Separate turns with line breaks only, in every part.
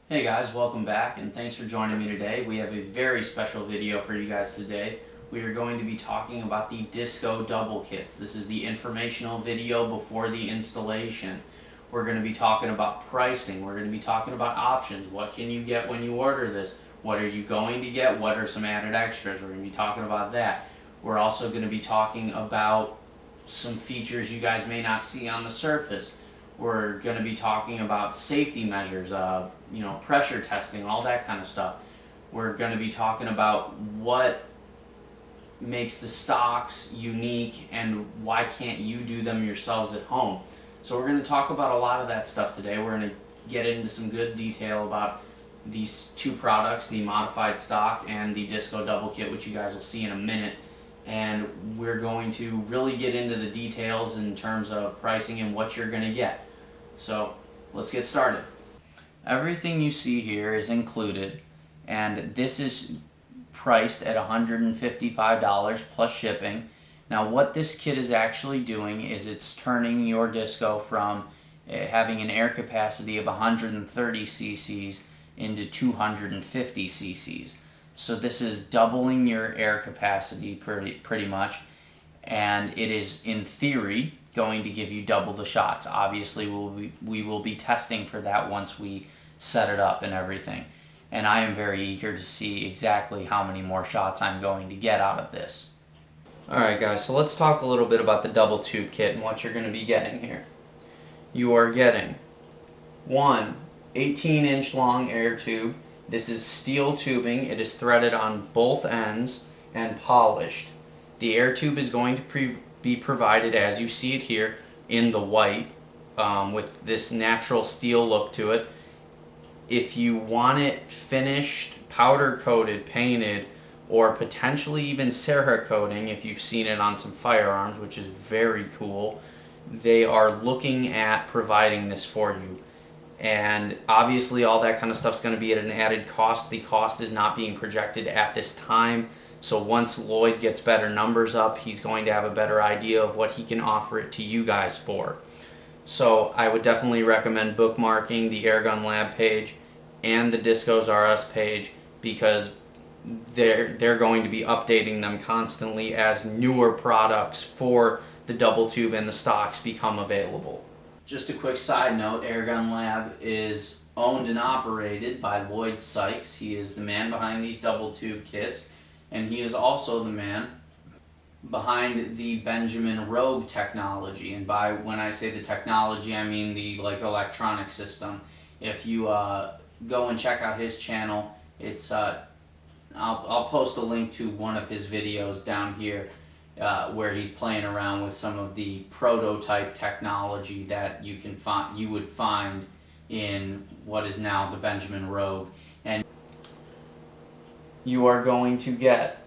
Hey guys, welcome back and thanks for joining me today. We have a very special video for you guys today. We are going to be talking about the Disco double kits. This is the informational video before the installation. We're going to be talking about pricing. We're going to be talking about options. What can you get when you order this? What are you going to get? What are some added extras? We're going to be talking about that. We're also going to be talking about some features you guys may not see on the surface. We're going to be talking about safety measures, pressure testing, all that kind of stuff. We're going to be talking about what makes the stocks unique and why can't you do them yourselves at home. So we're going to talk about a lot of that stuff today. We're going to get into some good detail about these two products, the modified stock and the Disco double kit, which you guys will see in a minute. And we're going to really get into the details in terms of pricing and what you're going to get. So let's get started. Everything you see here is included, and this is priced at $155 plus shipping. Now what this kit is actually doing is it's turning your disco from having an air capacity of 130 cc's into 250 cc's. So this is doubling your air capacity pretty much, and it is in theory going to give you double the shots. Obviously we will be testing for that once we set it up and everything. And I am very eager to see exactly how many more shots I'm going to get out of this. Alright guys, so let's talk a little bit about the double tube kit and what you're going to be getting here. You are getting one 18-inch long air tube. This is steel tubing. It is threaded on both ends and polished. The air tube is going to be provided as you see it here in the white with this natural steel look to it. If you want it finished, powder coated, painted, or potentially even Cerakoting, if you've seen it on some firearms, which is very cool, they are looking at providing this for you. And obviously all that kind of stuff is going to be at an added cost. The cost is not being projected at this time. So once Lloyd gets better numbers up, he's going to have a better idea of what he can offer it to you guys for. So I would definitely recommend bookmarking the Airgun Lab page and the DiscosRus page, because they're going to be updating them constantly as newer products for the double tube and the stocks become available. Just a quick side note, Airgun Lab is owned and operated by Lloyd Sykes. He is the man behind these double tube kits, and he is also the man behind the Benjamin Rogue technology. And by when I say the technology, I mean the electronic system. If you go and check out his channel, it's I'll post a link to one of his videos down here where he's playing around with some of the prototype technology that you would find in what is now the Benjamin Rogue. And you are going to get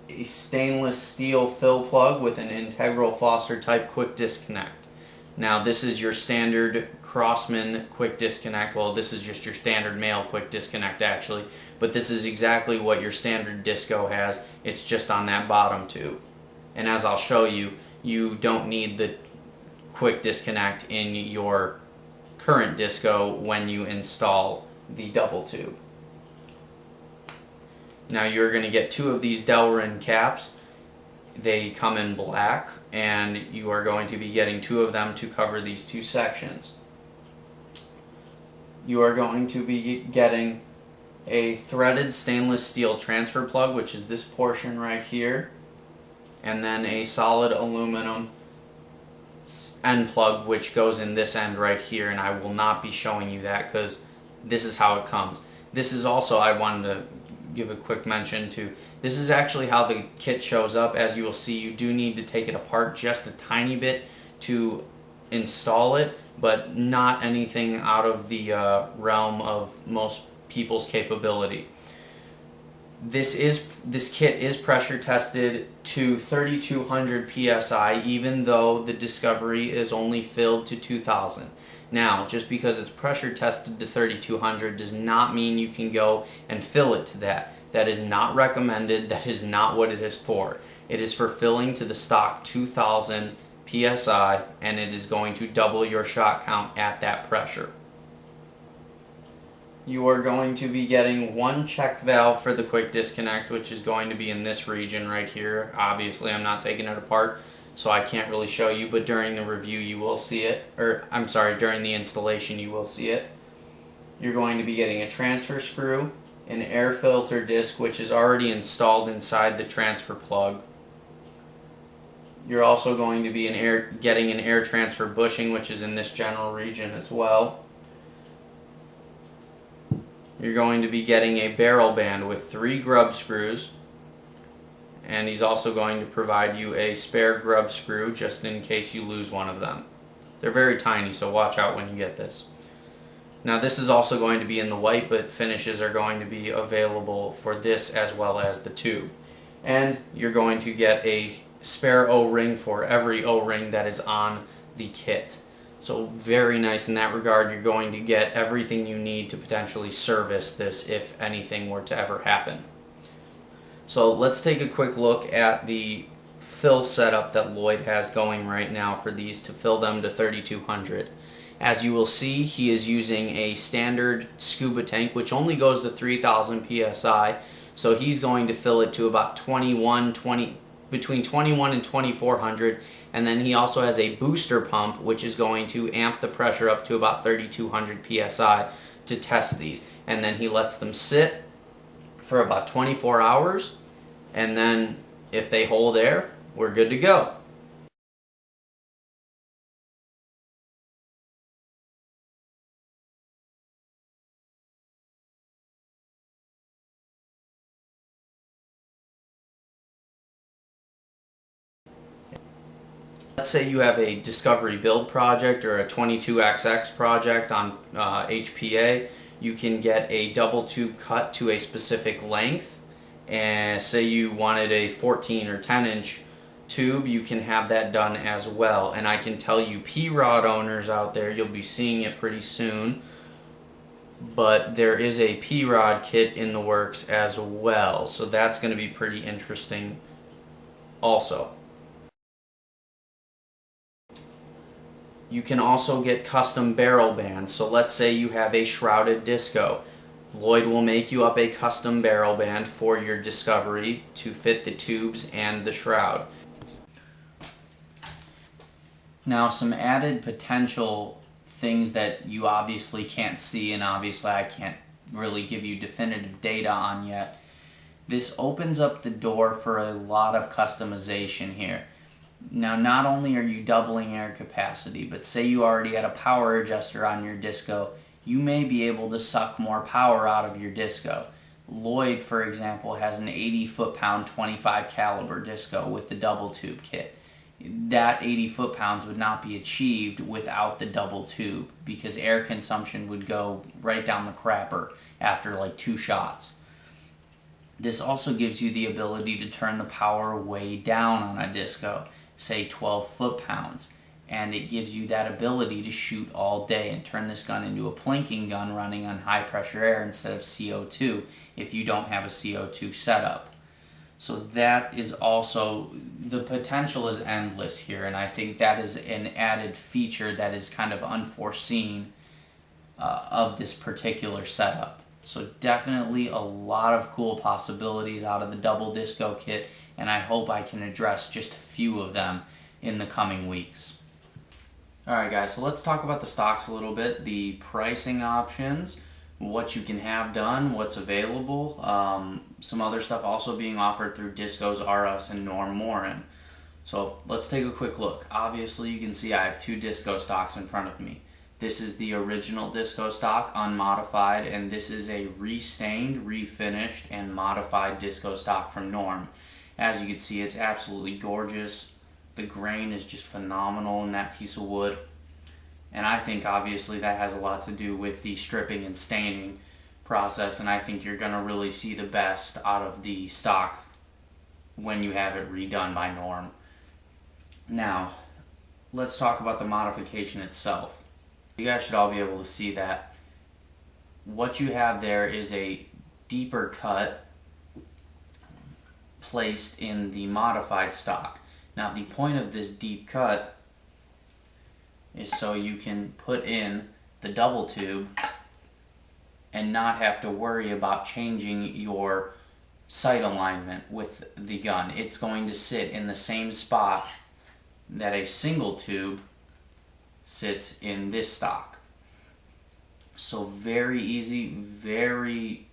a stainless steel fill plug with an integral Foster type quick disconnect. Now this is your standard Crossman quick disconnect. Well, this is just your standard male quick disconnect actually, but this is exactly what your standard disco has. It's just on that bottom tube. And as I'll show you, you don't need the quick disconnect in your current disco when you install the double tube. Now you're going to get two of these Delrin caps. They come in black, and you are going to be getting two of them to cover these two sections. You are going to be getting a threaded stainless steel transfer plug, which is this portion right here, and then a solid aluminum end plug, which goes in this end right here, and I will not be showing you that because this is how it comes. This is also, I wanted to give a quick mention to, this is actually how the kit shows up. As you will see, you do need to take it apart just a tiny bit to install it, but not anything out of the realm of most people's capability. This kit is pressure tested to 3200 psi, even though the Discovery is only filled to 2000. Now, just because it's pressure tested to 3200 does not mean you can go and fill it to that. That is not recommended. That is not what it is for. It is for filling to the stock 2000 psi, and it is going to double your shot count at that pressure. You are going to be getting one check valve for the quick disconnect, which is going to be in this region right here. Obviously, I'm not taking it apart, so I can't really show you, but during the review you will see it, or I'm sorry, during the installation you will see it. You're going to be getting a transfer screw, an air filter disc, which is already installed inside the transfer plug. You're also going to be getting an air transfer bushing, which is in this general region as well. You're going to be getting a barrel band with 3 grub screws, and he's also going to provide you a spare grub screw just in case you lose one of them. They're very tiny, so watch out when you get this. Now this is also going to be in the white, but finishes are going to be available for this as well as the tube. And you're going to get a spare O-ring for every O-ring that is on the kit. So very nice in that regard. You're going to get everything you need to potentially service this if anything were to ever happen. So let's take a quick look at the fill setup that Lloyd has going right now for these to fill them to 3200. As you will see, he is using a standard scuba tank which only goes to 3000 psi. So he's going to fill it to about between 21 and 2400, and then he also has a booster pump which is going to amp the pressure up to about 3200 psi to test these, and then he lets them sit for about 24 hours, and then if they hold air, we're good to go. Let's say you have a discovery build project or a 22XX project on HPA. You can get a double tube cut to a specific length, and say you wanted a 14 or 10 inch tube, you can have that done as well. And I can tell you, P-Rod owners out there, you'll be seeing it pretty soon, but there is a P-Rod kit in the works as well, so that's going to be pretty interesting also. You can also get custom barrel bands. So let's say you have a shrouded disco. Lloyd will make you up a custom barrel band for your discovery to fit the tubes and the shroud. Now, some added potential things that you obviously can't see, and obviously I can't really give you definitive data on yet. This opens up the door for a lot of customization here. Now, not only are you doubling air capacity, but say you already had a power adjuster on your disco, you may be able to suck more power out of your disco. Lloyd, for example, has an 80 foot-pound 25 caliber disco with the double tube kit. That 80 foot-pounds would not be achieved without the double tube, because air consumption would go right down the crapper after like 2 shots. This also gives you the ability to turn the power way down on a disco, say 12 foot-pounds, and it gives you that ability to shoot all day and turn this gun into a plinking gun running on high pressure air instead of CO2 if you don't have a CO2 setup. So that is also, the potential is endless here, and I think that is an added feature that is kind of unforeseen of this particular setup. So definitely a lot of cool possibilities out of the double disco kit, and I hope I can address just a few of them in the coming weeks. Alright guys, so let's talk about the stocks a little bit, the pricing options, what you can have done, what's available, some other stuff also being offered through DiscosRus and Norm Morin. So let's take a quick look. Obviously you can see I have 2 disco stocks in front of me. This is the original disco stock, unmodified, and this is a restained, refinished, and modified disco stock from Norm. As you can see, it's absolutely gorgeous. The grain is just phenomenal in that piece of wood. And I think obviously that has a lot to do with the stripping and staining process, and I think you're going to really see the best out of the stock when you have it redone by Norm. Now, let's talk about the modification itself. You guys should all be able to see that what you have there is a deeper cut placed in the modified stock. Now the point of this deep cut is so you can put in the double tube and not have to worry about changing your sight alignment with the gun. It's going to sit in the same spot that a single tube sits in this stock. So very easy, very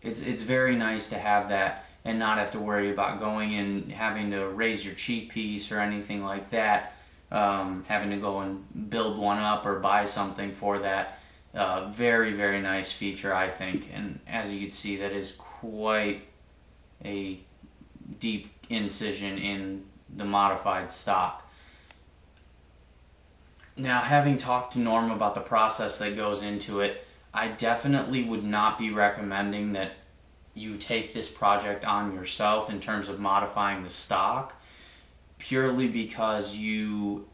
it's very nice to have that and not have to worry about going and having to raise your cheek piece or anything like that, having to go and build one up or buy something for that. Very, very nice feature, I think, and as you can see, that is quite a deep incision in the modified stock. Now, having talked to Norm about the process that goes into it, I definitely would not be recommending that you take this project on yourself in terms of modifying the stock, purely because you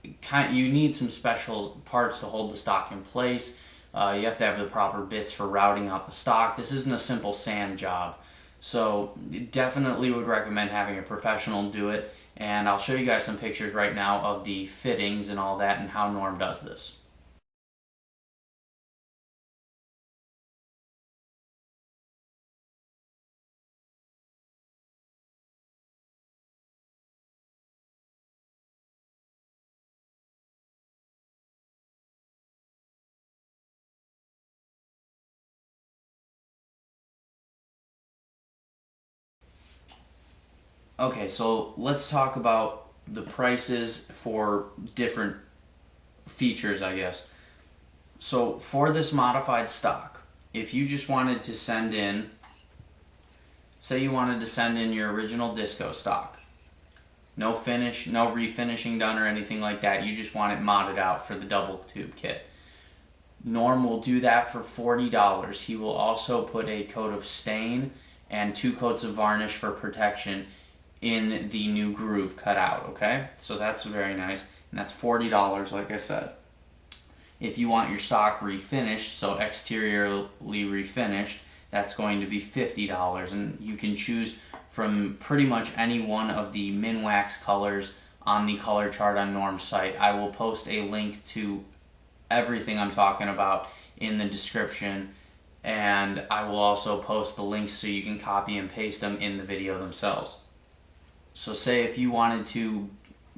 need some special parts to hold the stock in place. You have to have the proper bits for routing out the stock. This isn't a simple sand job. So definitely would recommend having a professional do it. And I'll show you guys some pictures right now of the fittings and all that and how Norm does this. Okay, so let's talk about the prices for different features, I guess. So for this modified stock, if you just wanted to send in, say you wanted to send in your original Disco stock, no finish, no refinishing done or anything like that, you just want it modded out for the double tube kit. Norm will do that for $40. He will also put a coat of stain and 2 coats of varnish for protection in the new groove cut out, okay? So that's very nice, and that's $40, like I said. If you want your stock refinished, so exteriorly refinished, that's going to be $50, and you can choose from pretty much any one of the Minwax colors on the color chart on Norm's site. I will post a link to everything I'm talking about in the description, and I will also post the links so you can copy and paste them in the video themselves. So say if you wanted to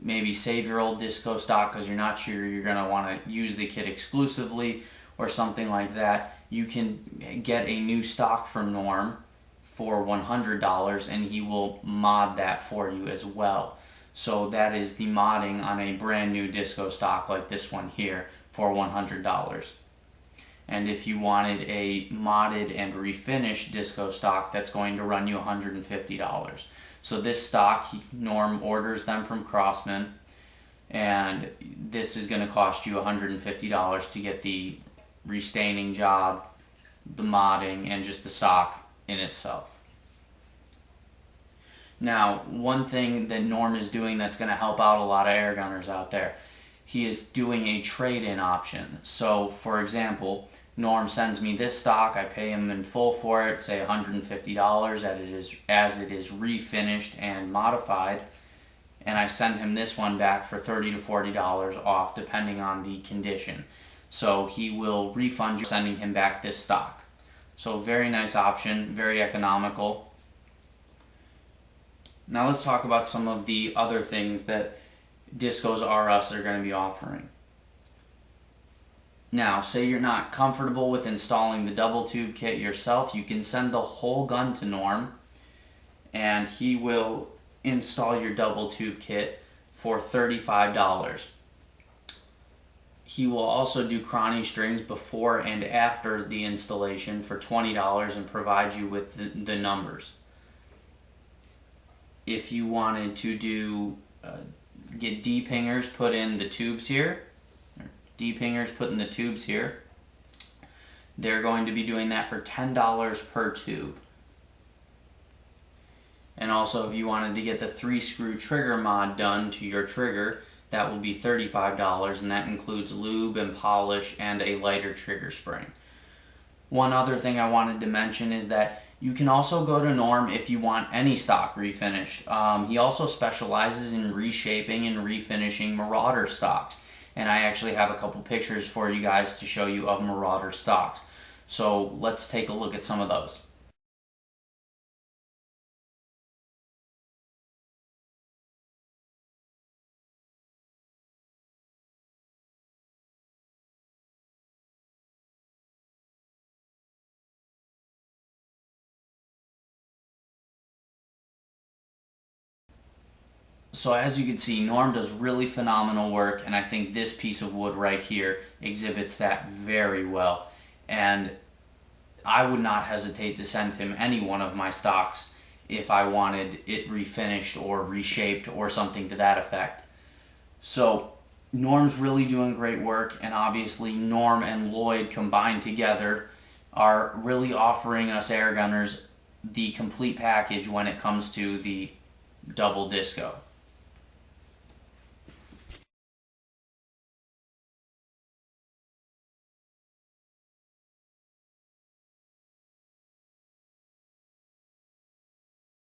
maybe save your old Disco stock because you're not sure you're going to want to use the kit exclusively or something like that, you can get a new stock from Norm for $100 and he will mod that for you as well. So that is the modding on a brand new Disco stock like this one here for $100. And if you wanted a modded and refinished Disco stock, that's going to run you $150. So this stock, Norm orders them from Crossman, and this is going to cost you $150 to get the restaining job, the modding, and just the stock in itself. Now, one thing that Norm is doing that's going to help out a lot of air gunners out there, he is doing a trade-in option. So, for example, Norm sends me this stock, I pay him in full for it, say $150 as it is refinished and modified, and I send him this one back for $30 to $40 off depending on the condition. So he will refund you, sending him back this stock. So very nice option, very economical. Now let's talk about some of the other things that DiscosRus are going to be offering. Now, say you're not comfortable with installing the double tube kit yourself, you can send the whole gun to Norm and he will install your double tube kit for $35. He will also do chrony strings before and after the installation for $20 and provide you with the numbers. If you wanted to do get D-pingers put in the tubes here, D-pingers put in the tubes here, they're going to be doing that for $10 per tube. And also if you wanted to get the 3-screw trigger mod done to your trigger, that will be $35, and that includes lube and polish and a lighter trigger spring. One other thing I wanted to mention is that you can also go to Norm if you want any stock refinished. He also specializes in reshaping and refinishing Marauder stocks. and I actually have a couple pictures for you guys to show you of Marauder stocks. So let's take a look at some of those. So as you can see, Norm does really phenomenal work, and I think this piece of wood right here exhibits that very well. And I would not hesitate to send him any one of my stocks if I wanted it refinished or reshaped or something to that effect. So Norm's really doing great work, and obviously Norm and Lloyd combined together are really offering us airgunners the complete package when it comes to the double disco.